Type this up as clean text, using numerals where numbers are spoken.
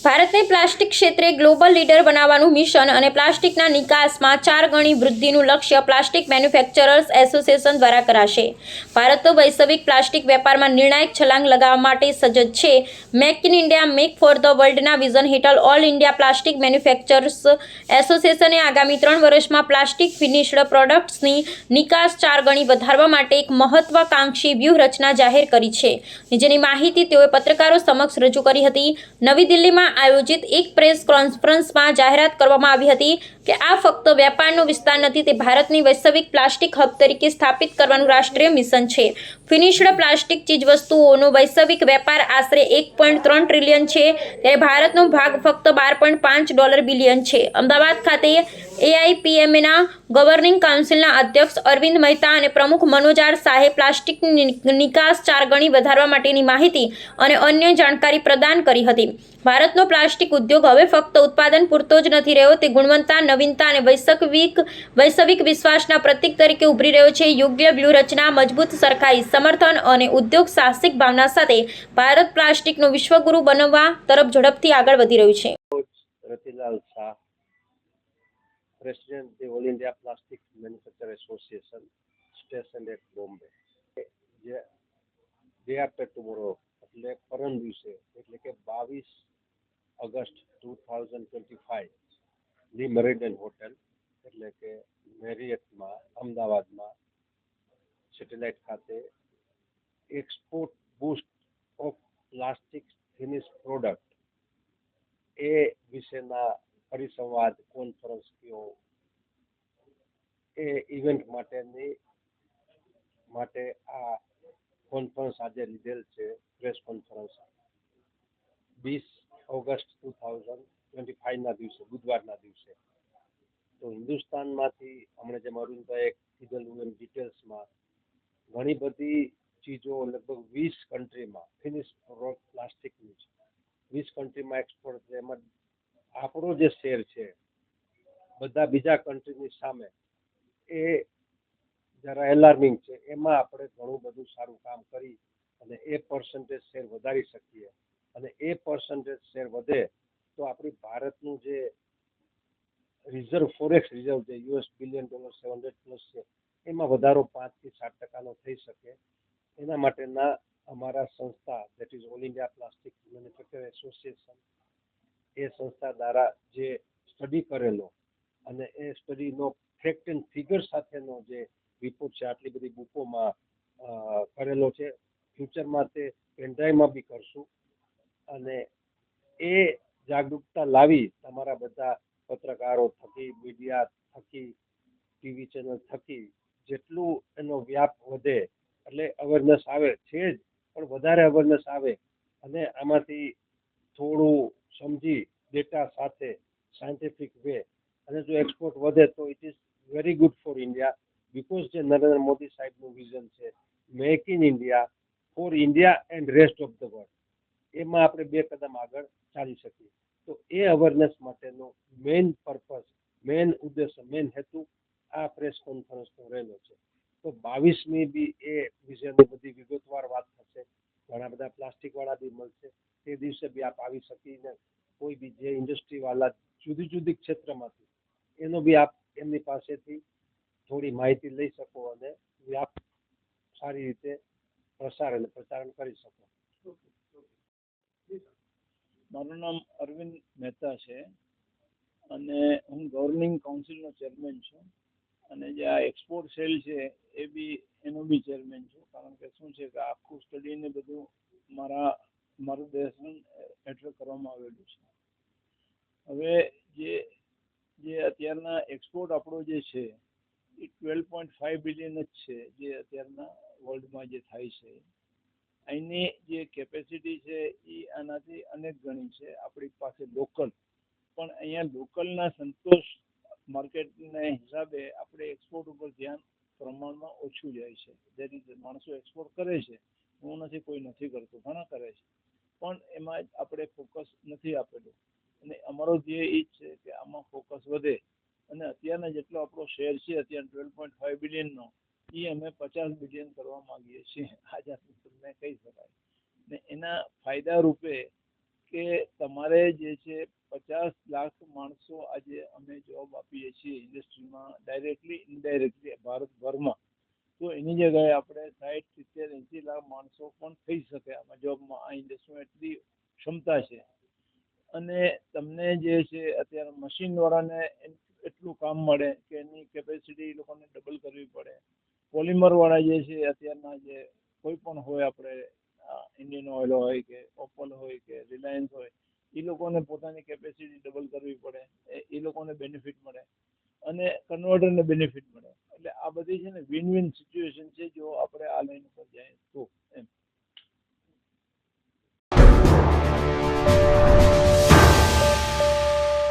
ભારતને પ્લાસ્ટિક ક્ષેત્રે global leader બનાવવાનું મિશન અને પ્લાસ્ટિકના નિકાસમાં 4 ગણી વૃદ્ધિનું લક્ષ્ય પ્લાસ્ટિક મેન્યુફેક્ચરર્સ એસોસિએશન દ્વારા કરાશે. ભારત તો વૈશ્વિક પ્લાસ્ટિક વેપારમાં નિર્ણાયક છલાંગ લગાવવા માટે સજ્જ છે. Make in India, make for the વર્લ્ડના વિઝન હેઠળ ઓલ ઇન્ડિયા પ્લાસ્ટિક મેન્યુફેક્ચરર્સ એસોસિએશને આગામી 3 વર્ષમાં પ્લાસ્ટિક ફિનિશ્ડ પ્રોડક્ટ્સની નિકાસ 4 ગણી વધારવા માટે એક મહત્વાકાંક્ષી વ્યૂહરચના જાહેર કરી છે, જેની માહિતી તેઓએ પત્રકારો સમક્ષ રજૂ કરી હતી. નવી દિલ્હીમાં આયોજિત એક પ્રેસ કોન્ફરન્સમાં જાહેરાત કરવામાં આવી હતી કે આ ફક્ત વ્યાપારનો વિસ્તાર નથી, તે ભારતની વૈશ્વિક પ્લાસ્ટિક હબ તરીકે સ્થાપિત કરવાનું રાષ્ટ્રીય મિશન છે. ફિનિશ્ડ પ્લાસ્ટિક ચીજવસ્તુઓનો વૈશ્વિક વેપાર આશરે $1.3 ટ્રિલિયન છે, ત્યારે ભારતનો ભાગ ફક્ત $12.5 બિલિયન છે. અમદાવાદ ખાતે એઆઈપીએમએના ગવર્નિંગ કાઉન્સિલના અધ્યક્ષ અરવિંદ મહેતા અને પ્રમુખ મનોજ આર શાહે પ્લાસ્ટિકની નિકાસ 4 ગણી વધારવા માટેની માહિતી અને અન્ય જાણકારી પ્રદાન કરી હતી. ભારતનો પ્લાસ્ટિક ઉદ્યોગ હવે ફક્ત ઉત્પાદન પૂરતો જ નથી રહ્યો, તે ગુણવત્તા, નવીનતા અને વૈશ્વિક વિશ્વાસના પ્રતીક તરીકે ઉભરી રહ્યો છે. યોગ્ય વ્યૂહરચના, મજબૂત સરકારી સમર્થન અને ઉદ્યોગ સાહસિક ભાવના સાથે ભારત પ્લાસ્ટિકનો વિશ્વગુરુ બનવા તરફ ઝડપથી આગળ વધી રહ્યું છે. Ratilal Shah, President the All India Plastic Manufacturer Association, stationed at Bombay. Day after tomorrow, એટલે પરમ દિવસે, એટલે કે 22 ઓગસ્ટ 2025 ધી મેરિડિયન હોટેલ, એટલે કે મેરિયટમાં અમદાવાદમાં સેટેલાઇટ ખાતે export boost of plastic finish product એ વિશેના પરિસંવાદ કોન્ફરન્સ કયો એ ઇવેન્ટ માટે આ કોન્ફરન્સ આજે લીધેલ છે. પ્રેસ કોન્ફરન્સ 20 ઓગસ્ટ 2025ના દિવસે, બુધવારના દિવસે. તો હિન્દુસ્તાનમાંથી હમણાં જેમ અરુણભાઈએ કીધેલું એમ ડિટેલ્સમાં ઘણી બધી ચીજો લગભગ 20 કન્ટ્રીમાં ફિનિશ પ્લાસ્ટિકની છે, 20 કન્ટ્રીમાં એક્સપોર્ટ છે. એમાં આપણો જે શેર છે બધા બીજા કન્ટ્રીની સામે એ જરા એલાર્મિંગ છે. એમાં આપણે ઘણું બધું સારું કામ કરી અને એ પર્સન્ટેજ શેર વધારી શકીએ, અને એ પર્સન્ટેજ શેર વધે તો આપણી ભારતનું જે રિઝર્વ, ફોરેક્સ રિઝર્વ છે $1 બિલિયન 700+ છે, એમાં વધારો 5 થી 7% થઈ શકે. એના માટેના અમારા સંસ્થા that is all India plastic manufacture association, એ સંસ્થા દ્વારા જે સ્ટડી કરેલો અને એ સ્ટડીનો ફેક્ટ એન્ડ ફિગર સાથેનો જે રિપોર્ટ છે આટલી બધી બુકોમાં કરેલો છે. ફ્યુચરમાં તે પેનડ્રાઈવમાં બી કરશું અને એ જાગૃતતા લાવી તમારા બધા પત્રકારો થકી, મીડિયા થકી, ટીવી ચેનલ થકી જેટલું એનો વ્યાપ વધે એટલે અવેરનેસ આવે છે જ, પણ વધારે અવેરનેસ આવે અને આમાંથી થોડું સમજી ડેટા સાથે સાયન્ટિફિક વે અને જો એક્સપોર્ટ વધે તો it is very good for India. Because જે નરેન્દ્ર મોદી સાહેબનું વિઝન છે make in India for India and rest of the world, એમાં આપણે 2 કદમ આગળ ચાલી શકીએ. તો એ અવેરનેસ માટેનો મેઇન પર્પઝ, મેઇન ઉદ્દેશ્ય, મેઇન હેતુ આ પ્રેસ કોન્ફરન્સનો રહેલો છે. તો 22મી બી એ વિશેની બધી વિગતવાર વાત થશે. ઘણા બધા પ્લાસ્ટિક વાળા બી મળશે. તે દિવસે બી આપ આવી શકીને કોઈ બી જે ઇન્ડસ્ટ્રી વાળા જુદી જુદી ક્ષેત્રમાંથી એનો બી આપ એમની પાસેથી થોડી માહિતી લઈ શકો અને વ્યાપ સારી રીતે પ્રચારણ કરી શકો. મારું નામ અરવિંદ મહેતા છે અને હું ગવર્નિંગ કાઉન્સિલનો ચેરમેન છું અને જે આ એક્સપોર્ટ સેલ છે એ બી એનો બી ચેરમેન છું. કારણ કે શું છે કે આખું સ્ટડીને બધું માર્ગદર્શન હેઠળ કરવામાં આવેલું છે. હવે જે અત્યારના એક્સપોર્ટ આપણો જે છે એ 12.5 બિલિયન જ છે, જે અત્યારના વર્લ્ડમાં જે થાય છે. અહીંની જે કેપેસિટી છે એ આનાથી અનેક ગણી છે આપણી પાસે લોકલ, પણ અહીંયા લોકલના સંતોષ માર્કેટના હિસાબે આપણે એક્સપોર્ટ ઉપર ધ્યાન પ્રમાણમાં ઓછું જાય છે. જે રીતે માણસો એક્સપોર્ટ કરે છે, હું નથી, કોઈ નથી કરતું, ઘણા કરે છે, પણ એમાં આપણે ફોકસ નથી આપેલું. અને અમારો ધ્યેય એ જ છે કે આમાં ફોકસ વધે અને અત્યારના જેટલો આપણો શેર છે અત્યારે 12.5 બિલિયનનો, એ અમે 50 બિલિયન કરવા માંગીએ છીએ. આ જાતનું તમને કહી શકાય. ને એના ફાયદા રૂપે કે તમારે જે છે 50 લાખ માણસો આજે અમે જોબ આપીએ છીએ ઇન્ડસ્ટ્રીમાં ડાયરેક્ટલી ઇનડાયરેક્ટલી ભારતભરમાં, તો એની જગ્યાએ આપણે 60, 70, 80 લાખ માણસો પણ થઈ શકે આમાં જોબમાં. આ ઇન્ડસ્ટ્રીમાં એટલી ક્ષમતા છે. અને તમને જે છે અત્યારે મશીનવાળાને એટલું કામ મળે કે એની કેપેસિટી એ લોકોને ડબલ કરવી પડે. પોલિમરવાળા જે છે અત્યારના જે કોઈ પણ હોય આપણે ઇન્ડિયન ઓઇલ હોય કે ઓપલ હોય કે રિલાયન્સ હોય, એ લોકોને પોતાની કેપેસિટી ડબલ કરવી પડે, એ લોકોને બેનિફિટ મળે અને કન્વર્ટરને બેનિફિટ મળે. એટલે આ બધી છે ને વિન વિન સિચ્યુએશન છે જો આપણે આ લાઈન ઉપર જાય તો એમ.